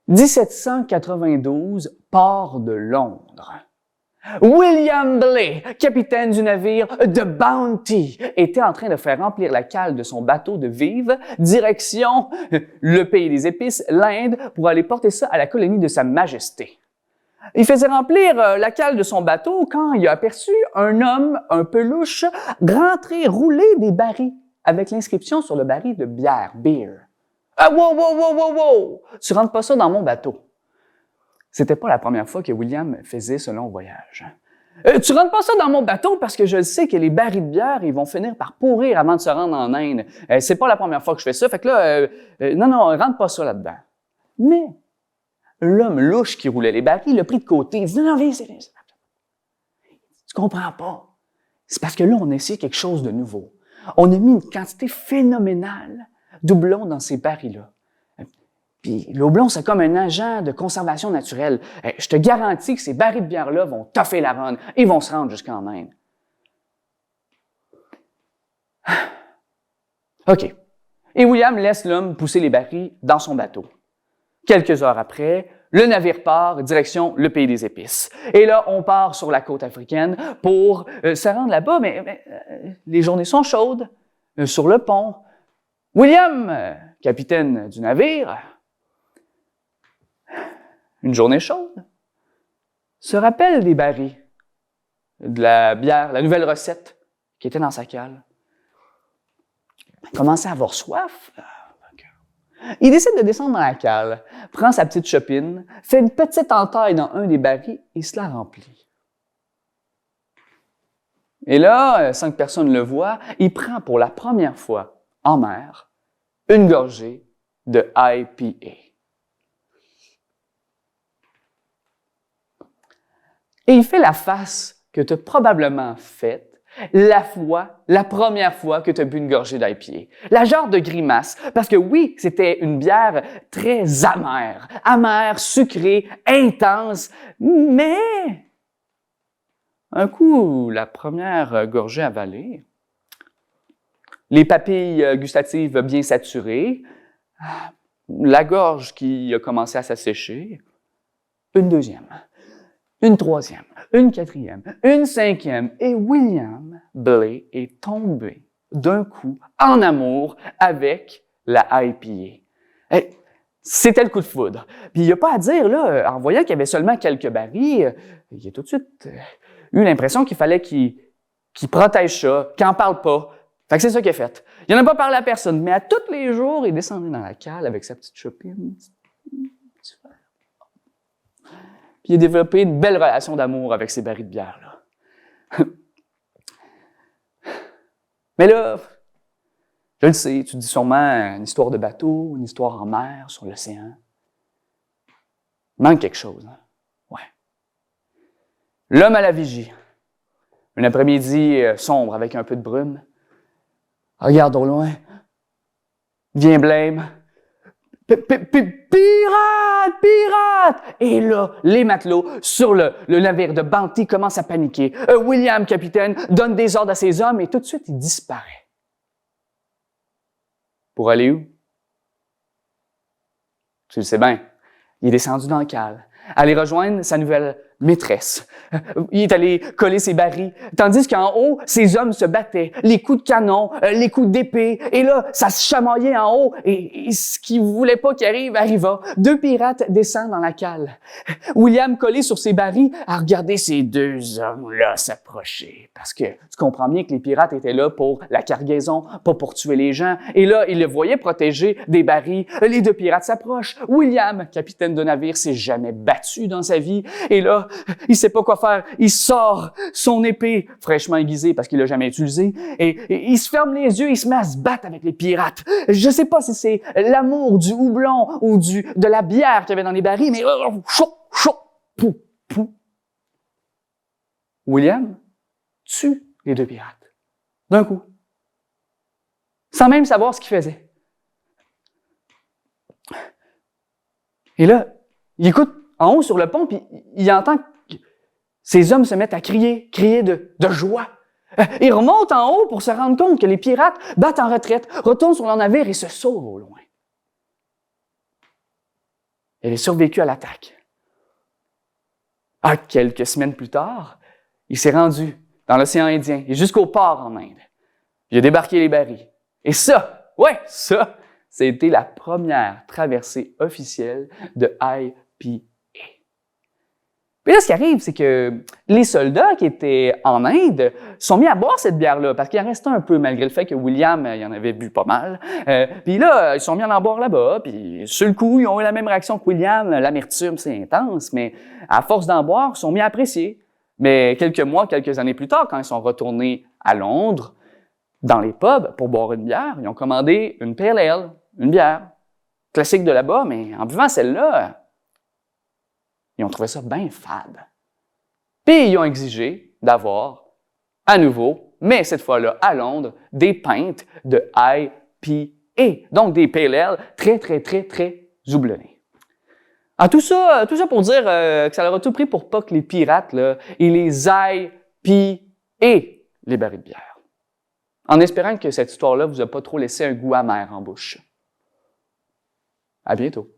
1792, port de Londres. William Blay, capitaine du navire The Bounty, était en train de faire remplir la cale de son bateau de vivres, direction le pays des épices, l'Inde, pour aller porter ça à la colonie de Sa Majesté. Il faisait remplir la cale de son bateau quand il a aperçu un homme un peu louche rentrer rouler des barils avec l'inscription sur le baril de bière, beer. « Ah, wow, wow, wow, wow, wow! Tu rentres pas ça dans mon bateau. » C'était pas la première fois que William faisait ce long voyage. Tu rentres pas ça dans mon bateau parce que je sais que les barils de bière, ils vont finir par pourrir avant de se rendre en Inde. C'est pas la première fois que je fais ça, fait que là, non, rentre pas ça là-dedans. Mais l'homme louche qui roulait les barils l'a pris de côté. Il dit, non, viens, tu comprends pas. C'est parce que là, on a essayé quelque chose de nouveau. On a mis une quantité phénoménale d'houblon dans ces barils-là. Puis l'houblon, c'est comme un agent de conservation naturelle. Je te garantis que ces barils de bière-là vont toffer la run. Ils vont se rendre jusqu'en Inde. OK. Et William laisse l'homme pousser les barils dans son bateau. Quelques heures après, le navire part, direction le pays des épices. Et là, on part sur la côte africaine pour se rendre là-bas, mais les journées sont chaudes. Sur le pont, William, capitaine du navire, une journée chaude, se rappelle des barils, de la bière, la nouvelle recette qui était dans sa cale. Il commençait à avoir soif. Il décide de descendre dans la cale, prend sa petite chopine, fait une petite entaille dans un des barils et se la remplit. Et là, sans que personne le voie, il prend pour la première fois en mer une gorgée de IPA. Et il fait la face que tu as probablement faite la première fois que tu as bu une gorgée d'IPA. La genre de grimace, parce que oui, c'était une bière très amère, sucrée, intense, mais un coup, la première gorgée avalée, les papilles gustatives bien saturées, la gorge qui a commencé à s'assécher, une deuxième, une troisième, une quatrième, une cinquième, et William Blay est tombé d'un coup en amour avec la IPA. C'était le coup de foudre. Puis il n'y a pas à dire, là, en voyant qu'il y avait seulement quelques barils, il a tout de suite eu l'impression qu'il fallait qu'il protège ça, qu'il n'en parle pas. Fait que c'est ça qu'il a fait. Il n'en a pas parlé à personne, mais à tous les jours, il descendait dans la cale avec sa petite chopine. Puis il a développé une belle relation d'amour avec ces barils de bière-là. Mais là, je le sais, tu dis sûrement une histoire de bateau, une histoire en mer, sur l'océan. Il manque quelque chose, hein? Ouais. L'homme à la vigie. Un après-midi sombre avec un peu de brume. Regarde au loin. Vient Blême. Pirate! Pirate! Et là, les matelots sur le navire de Bounty commencent à paniquer. William, capitaine, donne des ordres à ses hommes et tout de suite, il disparaît. Pour aller où? Tu le sais bien. Il est descendu dans le cale. Aller rejoindre sa nouvelle maîtresse. Il est allé coller ses barils, tandis qu'en haut, ses hommes se battaient. Les coups de canon, les coups d'épée, et là, ça se chamaillait en haut, et ce qu'il voulait pas qu'il arrive, arriva. Deux pirates descendent dans la cale. William, collé sur ses barils, a regardé ces deux hommes-là s'approcher, parce que tu comprends bien que les pirates étaient là pour la cargaison, pas pour tuer les gens, et là, il le voyait protéger des barils. Les deux pirates s'approchent. William, capitaine de navire, s'est jamais battu dans sa vie, et là, il sait pas quoi faire. Il sort son épée fraîchement aiguisée parce qu'il l'a jamais utilisée et il se ferme les yeux, il se met à se battre avec les pirates. Je sais pas si c'est l'amour du houblon ou de la bière qu'il y avait dans les barils, mais pou, pou. William tue les deux pirates d'un coup, sans même savoir ce qu'il faisait. Et là, il écoute en haut sur le pont, puis il entend que ces hommes se mettent à crier de joie. Ils remontent en haut pour se rendre compte que les pirates battent en retraite, retournent sur leur navire et se sauvent au loin. Il avait survécu à l'attaque. Quelques semaines plus tard, il s'est rendu dans l'océan Indien et jusqu'au port en Inde. Il a débarqué les barils. Et ça, c'était la première traversée officielle de IPA. Puis là, ce qui arrive, c'est que les soldats qui étaient en Inde sont mis à boire cette bière-là, parce qu'il en restait un peu, malgré le fait que William, il en avait bu pas mal. Puis là, ils sont mis à en boire là-bas, puis sur le coup, ils ont eu la même réaction que William. L'amertume, c'est intense, mais à force d'en boire, ils sont mis à apprécier. Mais quelques années plus tard, quand ils sont retournés à Londres, dans les pubs, pour boire une bière, ils ont commandé une Pale Ale, une bière classique de là-bas, mais en buvant celle-là, ils ont trouvé ça bien fade. Puis ils ont exigé d'avoir, à nouveau, mais cette fois-là à Londres, des pintes de IPA, donc des Pale Ale très, très, très, très houblonnées. Tout ça pour dire que ça leur a tout pris pour pas que les pirates là, ils les aillent piller les barils de bière. En espérant que cette histoire-là vous a pas trop laissé un goût amer en bouche. À bientôt.